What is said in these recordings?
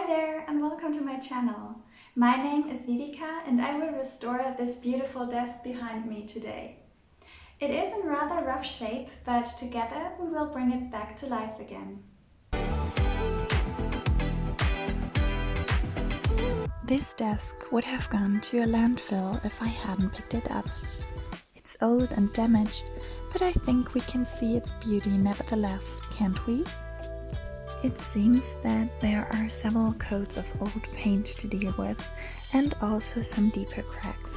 there and welcome to my channel. My name is Vivica and I will restore this beautiful desk behind me today. It is in rather rough shape, but together we will bring it back to life again. This desk would have gone to a landfill if I hadn't picked it up. It's old and damaged, but I think we can see its beauty nevertheless, can't we? It seems that there are several coats of old paint to deal with, and also some deeper cracks.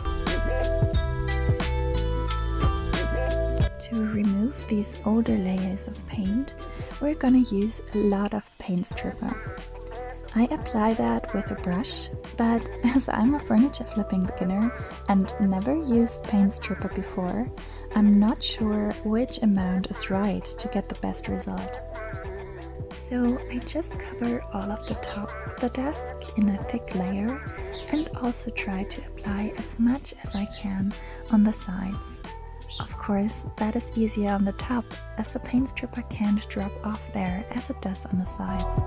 To remove these older layers of paint, we're gonna use a lot of paint stripper. I apply that with a brush, but as I'm a furniture flipping beginner and never used paint stripper before, I'm not sure which amount is right to get the best result. So I just cover all of the top of the desk in a thick layer and also try to apply as much as I can on the sides. Of course, that is easier on the top as the paint stripper can't drop off there as it does on the sides.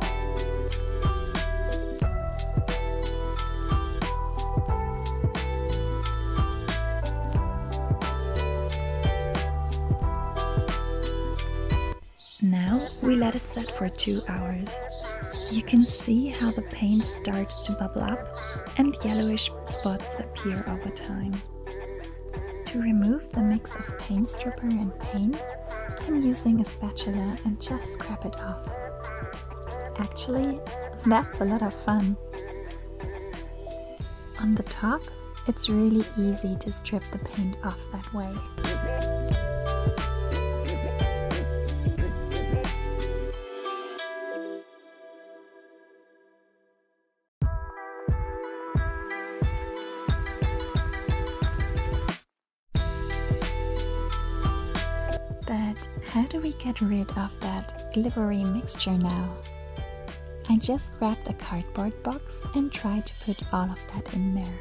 Now we let it set for 2 hours. You can see how the paint starts to bubble up and yellowish spots appear over time. To remove the mix of paint stripper and paint, I'm using a spatula and just scrap it off. Actually, that's a lot of fun. On the top, it's really easy to strip the paint off that way. But how do we get rid of that glittery mixture now? I just grabbed a cardboard box and tried to put all of that in there.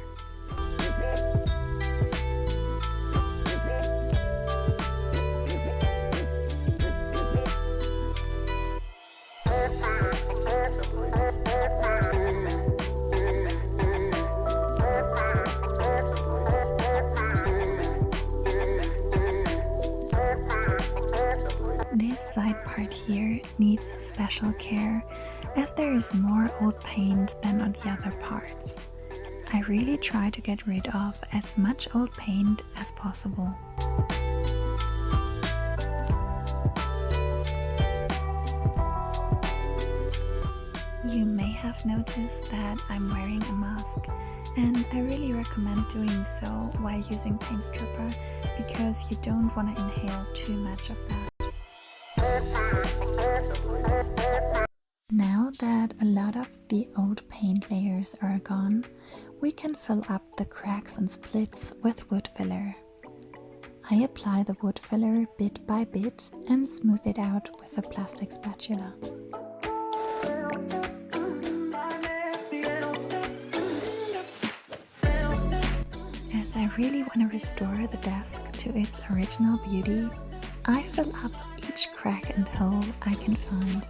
This side part here needs special care as there is more old paint than on the other parts. I really try to get rid of as much old paint as possible. You may have noticed that I'm wearing a mask, and I really recommend doing so while using paint stripper because you don't want to inhale too much of that. Now that a lot of the old paint layers are gone, we can fill up the cracks and splits with wood filler. I apply the wood filler bit by bit and smooth it out with a plastic spatula. As I really want to restore the desk to its original beauty, I fill up each crack and hole I can find.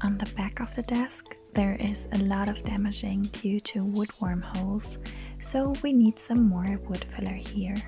On the back of the desk, there is a lot of damaging due to wood wormholes, so we need some more wood filler here.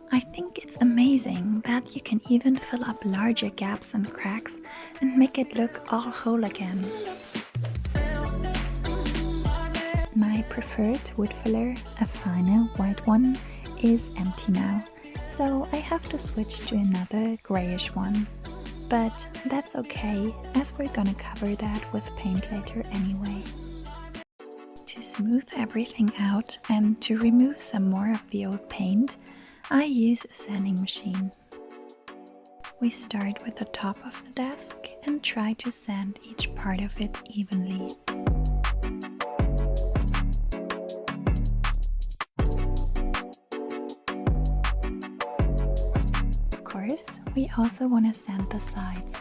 I think it's amazing that you can even fill up larger gaps and cracks and make it look all whole again. My preferred wood filler, a finer white one, is empty now, so I have to switch to another grayish one. But that's okay, as we're gonna cover that with paint later anyway. To smooth everything out and to remove some more of the old paint, I use a sanding machine. We start with the top of the desk and try to sand each part of it evenly. Of course, we also want to sand the sides.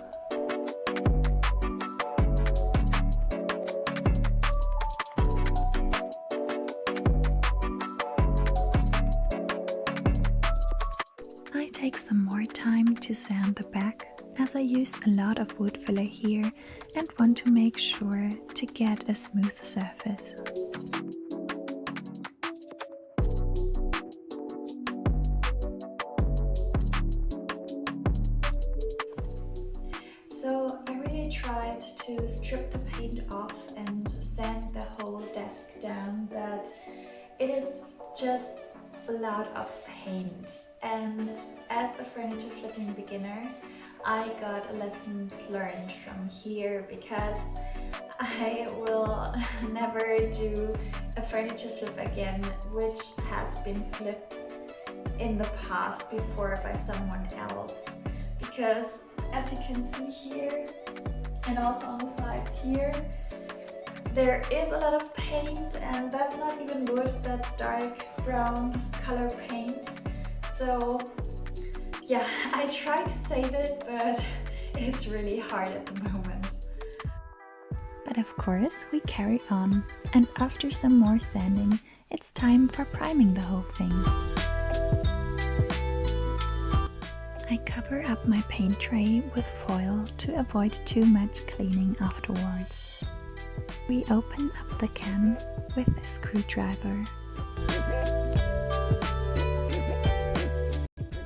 I take some more time to sand the back, as I used a lot of wood filler here and want to make sure to get a smooth surface. So I really tried to strip the paint off and sand the whole desk down, but it is just a lot of paint, and as a furniture flipping beginner I got lessons learned from here, because I will never do a furniture flip again which has been flipped in the past before by someone else, because as you can see here and also on the sides here, there is a lot of paint, and that's not even wood, that's dark brown color paint. So yeah, I try to save it, but it's really hard at the moment. But of course we carry on, and after some more sanding, it's time for priming the whole thing. I cover up my paint tray with foil to avoid too much cleaning afterwards. We open up the can with a screwdriver.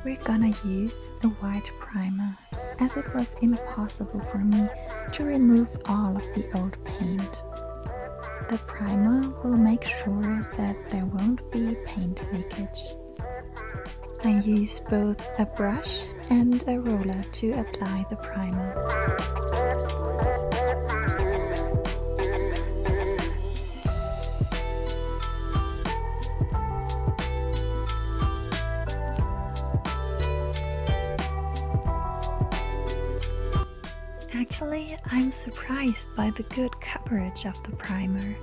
We're gonna use a white primer, as it was impossible for me to remove all of the old paint. The primer will make sure that there won't be paint leakage. I use both a brush and a roller to apply the primer. Actually, I'm surprised by the good coverage of the primer.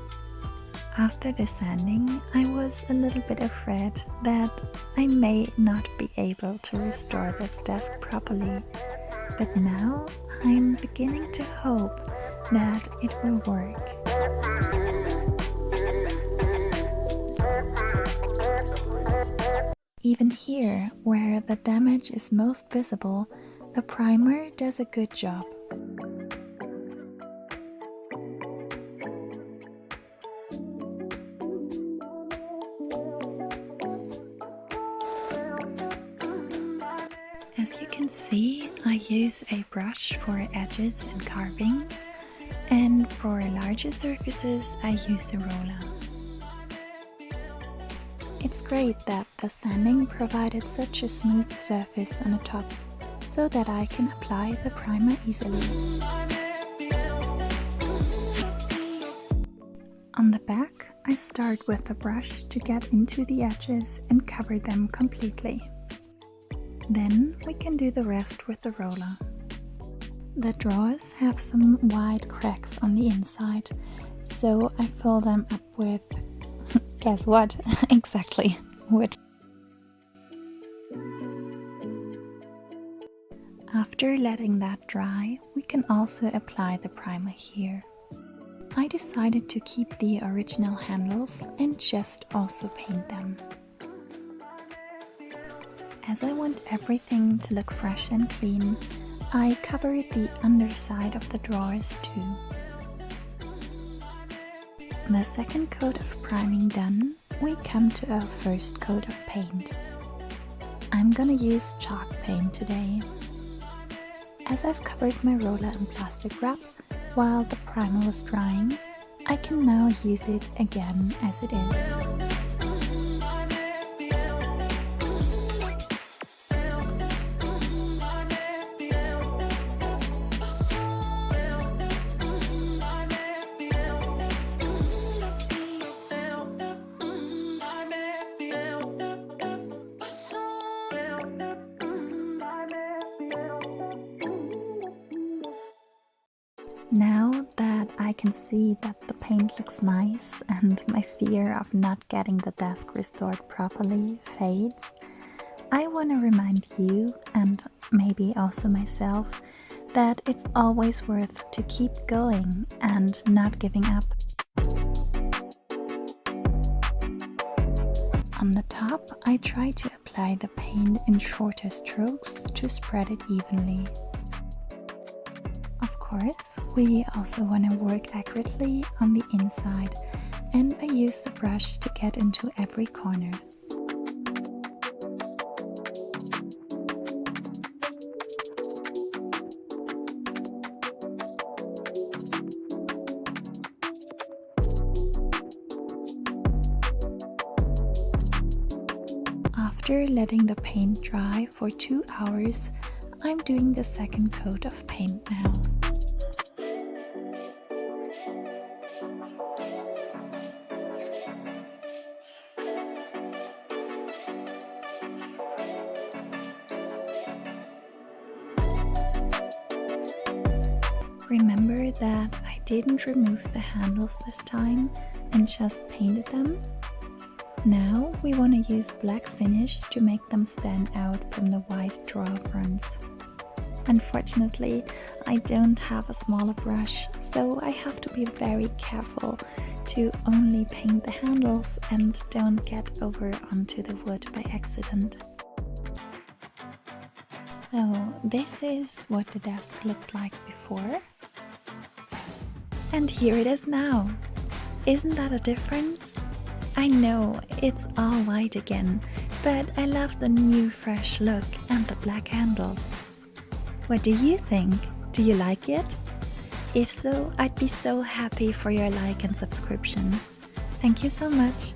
After the sanding, I was a little bit afraid that I may not be able to restore this desk properly, but now I'm beginning to hope that it will work. Even here, where the damage is most visible, the primer does a good job. As you can see, I use a brush for edges and carvings, and for larger surfaces I use a roller. It's great that the sanding provided such a smooth surface on the top, so that I can apply the primer easily. On the back, I start with the brush to get into the edges and cover them completely. Then we can do the rest with the roller. The drawers have some wide cracks on the inside, so I fill them up with, guess what? Exactly, wood. After letting that dry, we can also apply the primer here. I decided to keep the original handles and just also paint them. As I want everything to look fresh and clean, I covered the underside of the drawers too. The second coat of priming done, we come to our first coat of paint. I'm gonna use chalk paint today. As I've covered my roller in plastic wrap while the primer was drying, I can now use it again as it is. Now that I can see that the paint looks nice and my fear of not getting the desk restored properly fades, I want to remind you, and maybe also myself, that it's always worth to keep going and not giving up. On the top, I try to apply the paint in shorter strokes to spread it evenly. Of course, we also want to work accurately on the inside, and I use the brush to get into every corner. After letting the paint dry for 2 hours, I'm doing the second coat of paint now. Remember that I didn't remove the handles this time and just painted them? Now we want to use black finish to make them stand out from the white draw fronts. Unfortunately, I don't have a smaller brush, so I have to be very careful to only paint the handles and don't get over onto the wood by accident. So this is what the desk looked like before. And here it is now. Isn't that a difference? I know it's all white again, but I love the new fresh look and the black handles. What do you think? Do you like it? If so, I'd be so happy for your like and subscription. Thank you so much.